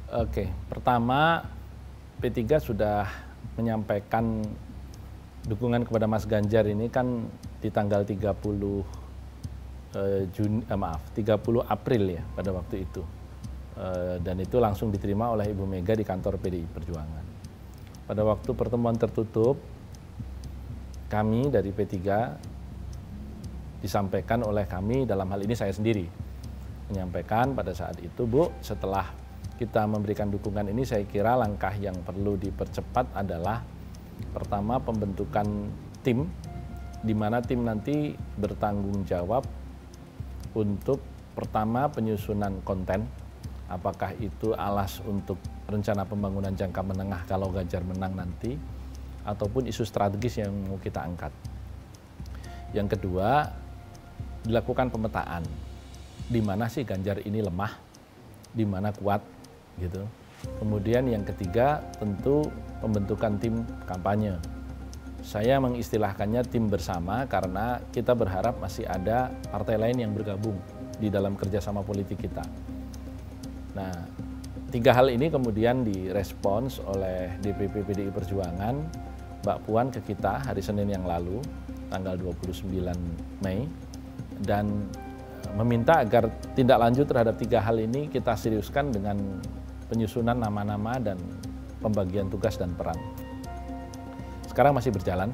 Oke, pertama P3 sudah menyampaikan dukungan kepada Mas Ganjar ini kan di tanggal 30 April ya pada waktu itu. Dan itu langsung diterima oleh Ibu Mega di kantor PDI Perjuangan. Pada waktu pertemuan tertutup, kami dari P3 disampaikan oleh kami, dalam hal ini saya sendiri, menyampaikan pada saat itu, Bu, setelah kita memberikan dukungan ini, saya kira langkah yang perlu dipercepat adalah pertama pembentukan tim, di mana tim nanti bertanggung jawab untuk pertama penyusunan konten, apakah itu alas untuk rencana pembangunan jangka menengah kalau Ganjar menang nanti, ataupun isu strategis yang mau kita angkat. Yang kedua, dilakukan pemetaan, di mana sih Ganjar ini lemah, di mana kuat, gitu. Kemudian yang ketiga tentu pembentukan tim kampanye. Saya mengistilahkannya tim bersama karena kita berharap masih ada partai lain yang bergabung di dalam kerjasama politik kita. Nah, tiga hal ini kemudian direspons oleh DPP PDI Perjuangan, Mbak Puan ke kita hari Senin yang lalu, tanggal 29 Mei, dan meminta agar tindak lanjut terhadap tiga hal ini kita seriuskan dengan penyusunan nama-nama dan pembagian tugas dan peran. Sekarang masih berjalan,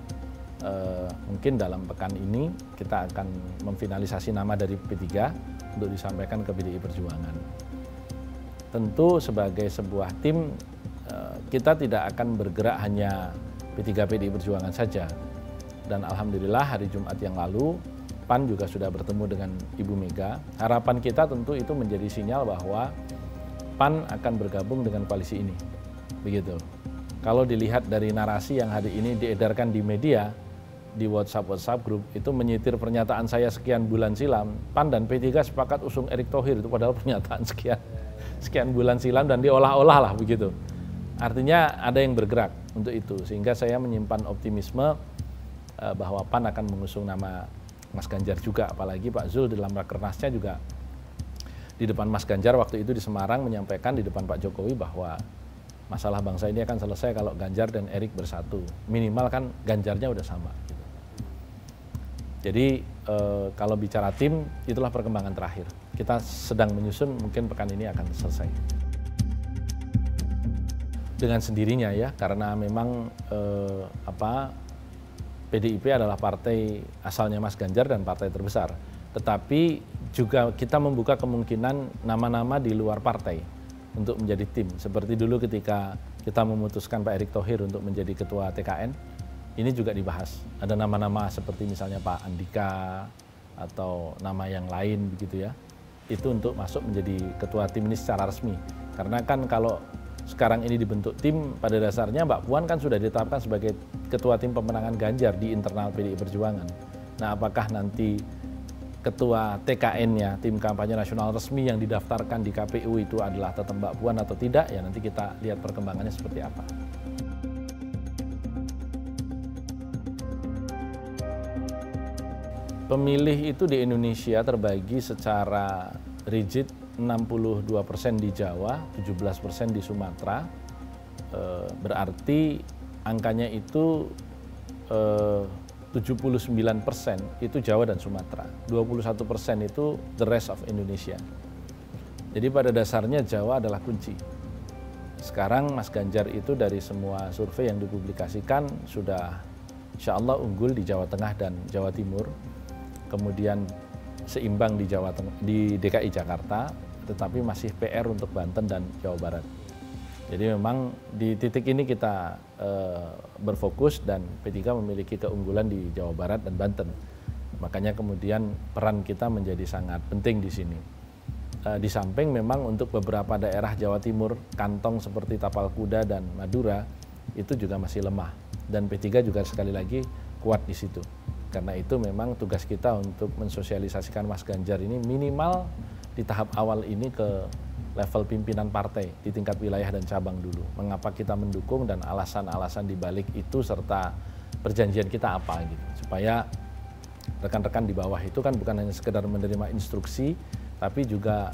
mungkin dalam pekan ini kita akan memfinalisasi nama dari P3 untuk disampaikan ke PDI Perjuangan. Tentu sebagai sebuah tim, kita tidak akan bergerak hanya P3 PDI Perjuangan saja. Dan alhamdulillah hari Jumat yang lalu, PAN juga sudah bertemu dengan Ibu Mega. Harapan kita tentu itu menjadi sinyal bahwa PAN akan bergabung dengan koalisi ini, begitu. Kalau dilihat dari narasi yang hari ini diedarkan di media, di WhatsApp grup, itu menyitir pernyataan saya sekian bulan silam, PAN dan P3 sepakat usung Erick Thohir, itu padahal pernyataan sekian bulan silam dan diolah-olah lah begitu. Artinya ada yang bergerak untuk itu, sehingga saya menyimpan optimisme bahwa PAN akan mengusung nama Mas Ganjar juga, apalagi Pak Zul dalam rakernasnya juga di depan Mas Ganjar waktu itu di Semarang menyampaikan di depan Pak Jokowi bahwa masalah bangsa ini akan selesai kalau Ganjar dan Erick bersatu. Minimal kan Ganjarnya udah sama. Gitu. Jadi kalau bicara tim, itulah perkembangan terakhir. Kita sedang menyusun, mungkin pekan ini akan selesai. Dengan sendirinya ya, karena memang PDIP adalah partai asalnya Mas Ganjar dan partai terbesar. Tetapi juga kita membuka kemungkinan nama-nama di luar partai untuk menjadi tim. Seperti dulu ketika kita memutuskan Pak Erick Thohir untuk menjadi ketua TKN, ini juga dibahas. Ada nama-nama seperti misalnya Pak Andika atau nama yang lain begitu ya. Itu untuk masuk menjadi ketua tim ini secara resmi. Karena kan kalau sekarang ini dibentuk tim, pada dasarnya Mbak Puan kan sudah ditetapkan sebagai ketua tim pemenangan Ganjar di internal PDI Perjuangan. Nah, apakah nanti ketua TKN-nya, tim kampanye nasional resmi yang didaftarkan di KPU itu adalah tetap Mbak Puan atau tidak, ya nanti kita lihat perkembangannya seperti apa. Pemilih itu di Indonesia terbagi secara rigid 62% di Jawa, 17% di Sumatera, berarti angkanya itu 79% itu Jawa dan Sumatera, 21% itu the rest of Indonesia. Jadi pada dasarnya Jawa adalah kunci. Sekarang Mas Ganjar itu dari semua survei yang dipublikasikan sudah insya Allah unggul di Jawa Tengah dan Jawa Timur, kemudian seimbang di DKI Jakarta, tetapi masih PR untuk Banten dan Jawa Barat. Jadi memang di titik ini kita berfokus dan P3 memiliki keunggulan di Jawa Barat dan Banten. Makanya kemudian peran kita menjadi sangat penting di sini. Di samping memang untuk beberapa daerah Jawa Timur, kantong seperti Tapal Kuda dan Madura, itu juga masih lemah. Dan P3 juga sekali lagi kuat di situ. Karena itu memang tugas kita untuk mensosialisasikan Mas Ganjar ini minimal di tahap awal ini ke level pimpinan partai di tingkat wilayah dan cabang dulu. Mengapa kita mendukung dan alasan-alasan di balik itu serta perjanjian kita apa gitu. Supaya rekan-rekan di bawah itu kan bukan hanya sekedar menerima instruksi, tapi juga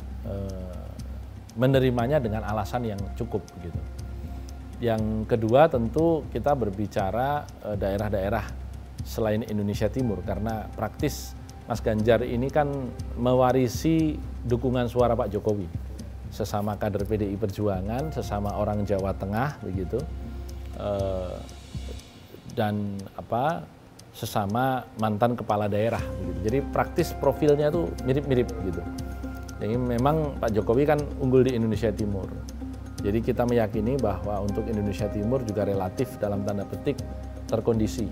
menerimanya dengan alasan yang cukup gitu. Yang kedua tentu kita berbicara daerah-daerah selain Indonesia Timur, karena praktis Mas Ganjar ini kan mewarisi dukungan suara Pak Jokowi, sesama kader PDI Perjuangan, sesama orang Jawa Tengah begitu, dan sesama mantan kepala daerah begitu. Jadi praktis profilnya tuh mirip-mirip gitu. Jadi memang Pak Jokowi kan unggul di Indonesia Timur. Jadi kita meyakini bahwa untuk Indonesia Timur juga relatif dalam tanda petik terkondisi.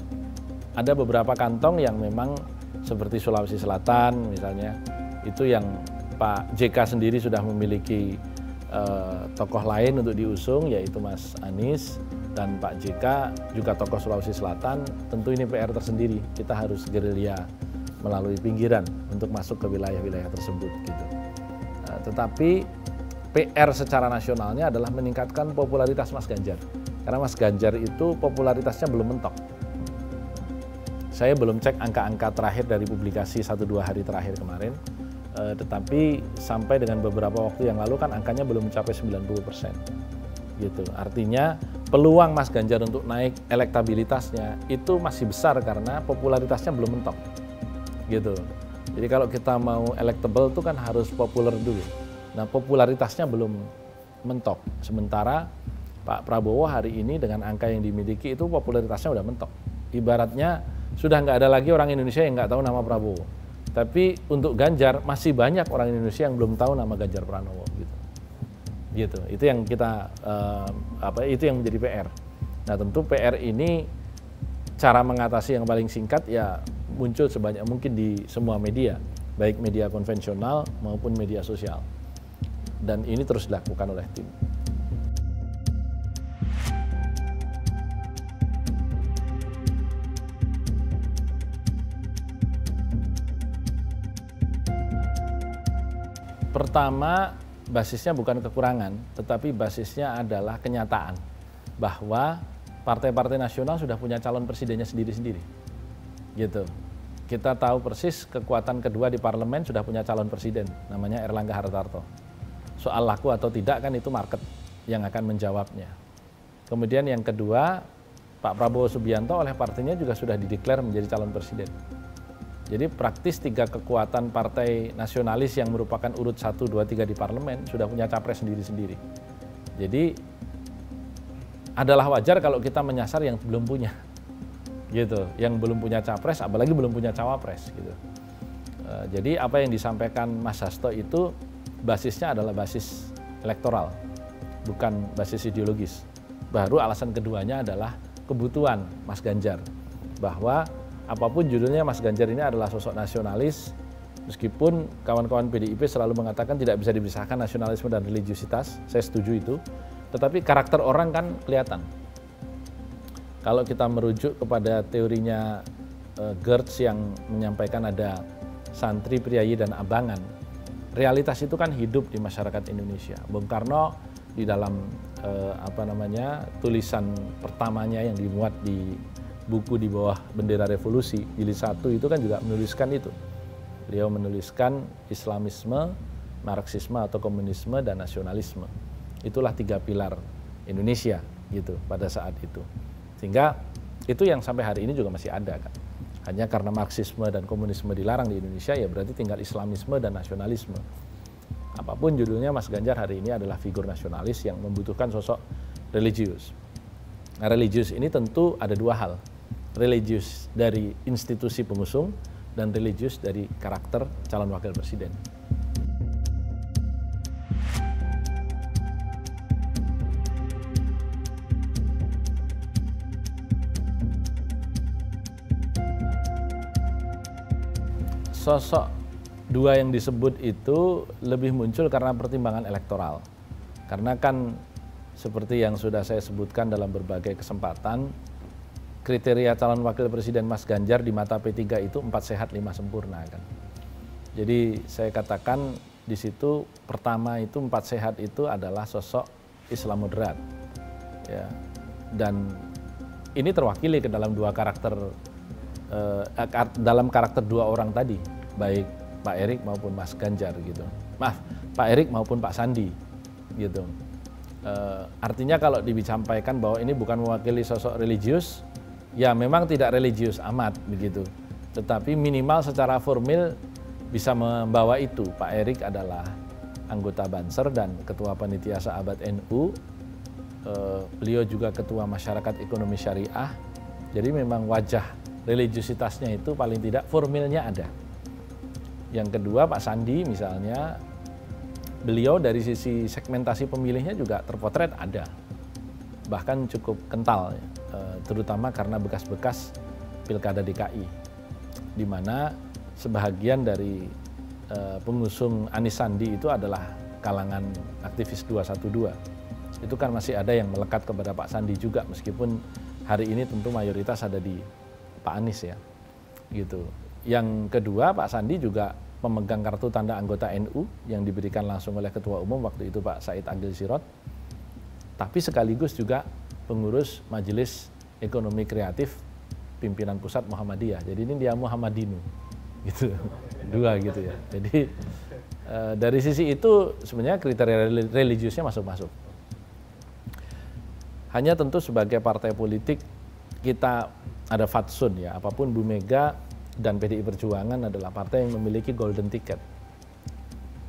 Ada beberapa kantong yang memang seperti Sulawesi Selatan misalnya, itu yang Pak JK sendiri sudah memiliki tokoh lain untuk diusung, yaitu Mas Anies, dan Pak JK juga tokoh Sulawesi Selatan. Tentu ini PR tersendiri, kita harus gerilya melalui pinggiran untuk masuk ke wilayah-wilayah tersebut gitu. Tetapi PR secara nasionalnya adalah meningkatkan popularitas Mas Ganjar. Karena Mas Ganjar itu popularitasnya belum mentok. Saya belum cek angka-angka terakhir dari publikasi 1-2 hari terakhir kemarin, tetapi sampai dengan beberapa waktu yang lalu kan angkanya belum mencapai 90%. Gitu. Artinya peluang Mas Ganjar untuk naik elektabilitasnya itu masih besar karena popularitasnya belum mentok. Gitu. Jadi kalau kita mau electable itu kan harus populer dulu. Nah, popularitasnya belum mentok. Sementara Pak Prabowo hari ini dengan angka yang dimiliki itu popularitasnya udah mentok. Ibaratnya sudah nggak ada lagi orang Indonesia yang nggak tahu nama Prabowo. Tapi untuk Ganjar masih banyak orang Indonesia yang belum tahu nama Ganjar Pranowo gitu. Gitu. Itu yang kita itu yang menjadi PR. Nah, tentu PR ini cara mengatasi yang paling singkat ya muncul sebanyak mungkin di semua media, baik media konvensional maupun media sosial. Dan ini terus dilakukan oleh tim. Pertama, basisnya bukan kekurangan, tetapi basisnya adalah kenyataan bahwa partai-partai nasional sudah punya calon presidennya sendiri-sendiri. Gitu. Kita tahu persis kekuatan kedua di parlemen sudah punya calon presiden, namanya Erlangga Hartarto. Soal laku atau tidak kan itu market yang akan menjawabnya. Kemudian yang kedua, Pak Prabowo Subianto oleh partainya juga sudah dideklar menjadi calon presiden. Jadi praktis 3 kekuatan partai nasionalis yang merupakan urut 1, 2, 3 di parlemen sudah punya capres sendiri-sendiri. Jadi adalah wajar kalau kita menyasar yang belum punya. Gitu, yang belum punya capres apalagi belum punya cawapres gitu. Jadi apa yang disampaikan Mas Hasto itu basisnya adalah basis elektoral, bukan basis ideologis. Baru alasan keduanya adalah kebutuhan Mas Ganjar, bahwa apapun judulnya Mas Ganjar ini adalah sosok nasionalis, meskipun kawan-kawan PDIP selalu mengatakan tidak bisa dipisahkan nasionalisme dan religiusitas, saya setuju itu, tetapi karakter orang kan kelihatan. Kalau kita merujuk kepada teorinya Gertz yang menyampaikan ada santri, priayi, dan abangan, realitas itu kan hidup di masyarakat Indonesia. Bung Karno di dalam tulisan pertamanya yang dimuat di buku di bawah bendera revolusi, jilid 1 itu kan juga menuliskan itu. Beliau menuliskan Islamisme, Marxisme atau komunisme, dan nasionalisme. Itulah 3 pilar Indonesia gitu pada saat itu. Sehingga itu yang sampai hari ini juga masih ada kan. Hanya karena Marxisme dan komunisme dilarang di Indonesia, ya berarti tinggal Islamisme dan nasionalisme. Apapun judulnya, Mas Ganjar hari ini adalah figur nasionalis yang membutuhkan sosok religius. Nah, religius ini tentu ada 2 hal. Religius dari institusi pengusung dan religius dari karakter calon wakil presiden. Sosok 2 yang disebut itu lebih muncul karena pertimbangan elektoral. Karena kan seperti yang sudah saya sebutkan dalam berbagai kesempatan, kriteria calon wakil presiden Mas Ganjar di mata P3 itu 4 sehat 5 sempurna kan. Jadi saya katakan di situ pertama itu 4 sehat itu adalah sosok Islam moderat. Ya. Dan ini terwakili ke dalam 2 karakter dalam karakter 2 orang tadi, baik Pak Erik maupun Mas Ganjar gitu. Maaf, Pak Erik maupun Pak Sandi. gitu. Artinya kalau disampaikan bahwa ini bukan mewakili sosok religius, ya memang tidak religius amat begitu. Tetapi minimal secara formil bisa membawa itu. Pak Erik adalah anggota Banser dan Ketua Panitia Sahabat NU. Beliau juga Ketua Masyarakat Ekonomi Syariah. Jadi memang wajah religiusitasnya itu paling tidak formilnya ada. Yang kedua Pak Sandi misalnya, beliau dari sisi segmentasi pemilihnya juga terpotret ada. Bahkan cukup kental, terutama karena bekas-bekas Pilkada DKI, di mana sebahagian dari pengusung Anies Sandi itu adalah kalangan aktivis 212. Itu kan masih ada yang melekat kepada Pak Sandi juga, meskipun hari ini tentu mayoritas ada di Pak Anies ya. Gitu. Yang kedua, Pak Sandi juga pemegang kartu tanda anggota NU yang diberikan langsung oleh Ketua Umum waktu itu Pak Said Agil Sirot, tapi sekaligus juga pengurus Majelis Ekonomi Kreatif pimpinan pusat Muhammadiyah. Jadi ini dia Muhammadinu, gitu, dua gitu ya. Jadi dari sisi itu sebenarnya kriteria religiusnya masuk-masuk. Hanya tentu sebagai partai politik kita ada fatsun ya, apapun Bu Mega dan PDI Perjuangan adalah partai yang memiliki golden ticket.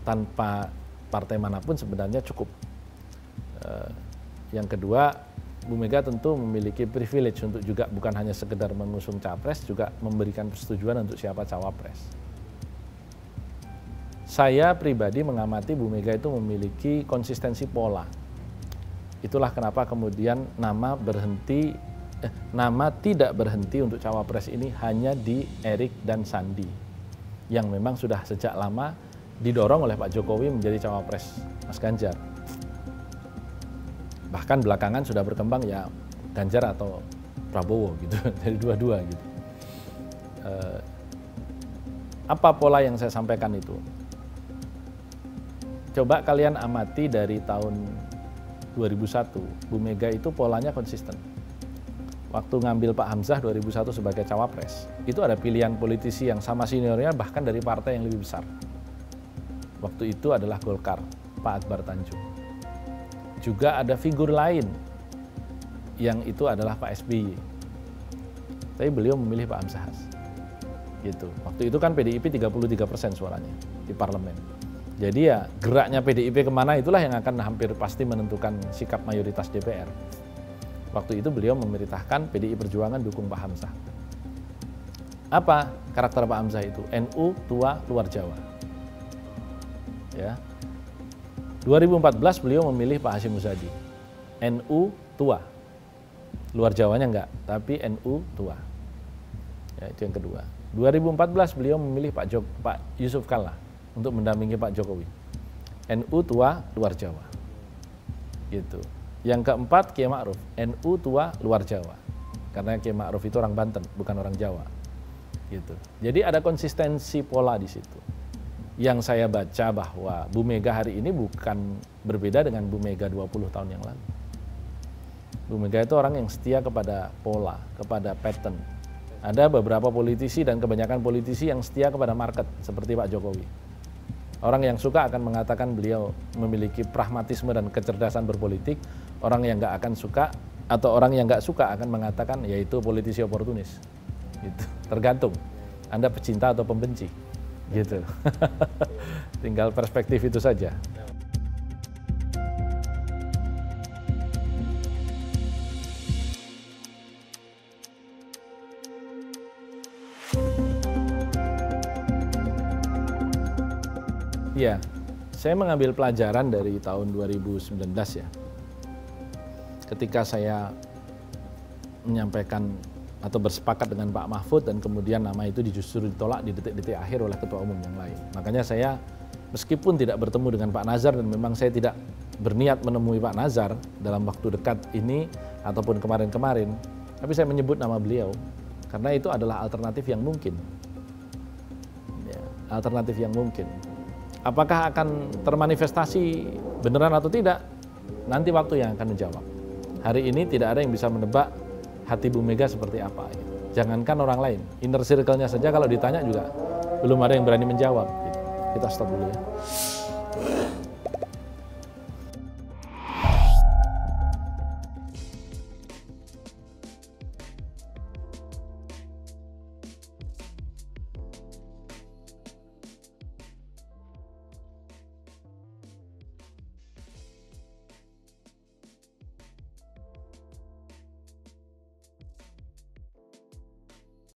Tanpa partai manapun sebenarnya cukup. Yang kedua, Bu Mega tentu memiliki privilege untuk juga bukan hanya sekedar mengusung capres, juga memberikan persetujuan untuk siapa cawapres. Saya pribadi mengamati Bu Mega itu memiliki konsistensi pola. Itulah kenapa kemudian nama tidak berhenti untuk cawapres ini hanya di Erik dan Sandi, yang memang sudah sejak lama didorong oleh Pak Jokowi menjadi cawapres Mas Ganjar. Bahkan belakangan sudah berkembang ya Ganjar atau Prabowo gitu, dari dua-dua gitu. Apa pola yang saya sampaikan itu? Coba kalian amati dari tahun 2001, Bu Mega itu polanya konsisten. Waktu ngambil Pak Hamzah 2001 sebagai cawapres, itu ada pilihan politisi yang sama seniornya bahkan dari partai yang lebih besar. Waktu itu adalah Golkar, Pak Akbar Tanjung. Juga ada figur lain yang itu adalah Pak SBY. Tapi beliau memilih Pak Hamzahas. Gitu. Waktu itu kan PDIP 33% suaranya di parlemen. Jadi ya geraknya PDIP kemana itulah yang akan hampir pasti menentukan sikap mayoritas DPR. Waktu itu beliau memerintahkan PDI Perjuangan dukung Pak Hamzah. Apa karakter Pak Hamzah itu? NU tua luar Jawa. Ya. 2014 beliau memilih Pak Hasyim Muzadi. NU tua. Luar Jawanya enggak, tapi NU tua. Ya, itu yang kedua. 2014 beliau memilih Pak Yusuf Kalla untuk mendampingi Pak Jokowi. NU tua luar Jawa. Gitu. Yang keempat Kiai Ma'ruf, NU tua luar Jawa. Karena Kiai Ma'ruf itu orang Banten, bukan orang Jawa. Gitu. Jadi ada konsistensi pola di situ. Yang saya baca bahwa Bu Mega hari ini bukan berbeda dengan Bu Mega 20 tahun yang lalu. Bu Mega itu orang yang setia kepada pola, kepada pattern. Ada beberapa politisi dan kebanyakan politisi yang setia kepada market, seperti Pak Jokowi. Orang yang suka akan mengatakan beliau memiliki pragmatisme dan kecerdasan berpolitik. Orang yang nggak akan suka atau orang yang nggak suka akan mengatakan yaitu politisi oportunis. Gitu. Tergantung Anda pecinta atau pembenci. Gitu. Tinggal perspektif itu saja. Ya, saya mengambil pelajaran dari tahun 2019 ya. Ketika saya menyampaikan atau bersepakat dengan Pak Mahfud dan kemudian nama itu justru ditolak di detik-detik akhir oleh ketua umum yang lain. Makanya saya meskipun tidak bertemu dengan Pak Nazar dan memang saya tidak berniat menemui Pak Nazar dalam waktu dekat ini ataupun kemarin-kemarin, tapi saya menyebut nama beliau karena itu adalah alternatif yang mungkin. Ya, alternatif yang mungkin. Apakah akan termanifestasi beneran atau tidak? Nanti waktu yang akan menjawab. Hari ini tidak ada yang bisa menebak hati Bu Mega seperti apa. Jangankan orang lain, inner circle-nya saja kalau ditanya juga belum ada yang berani menjawab. Kita stop dulu ya.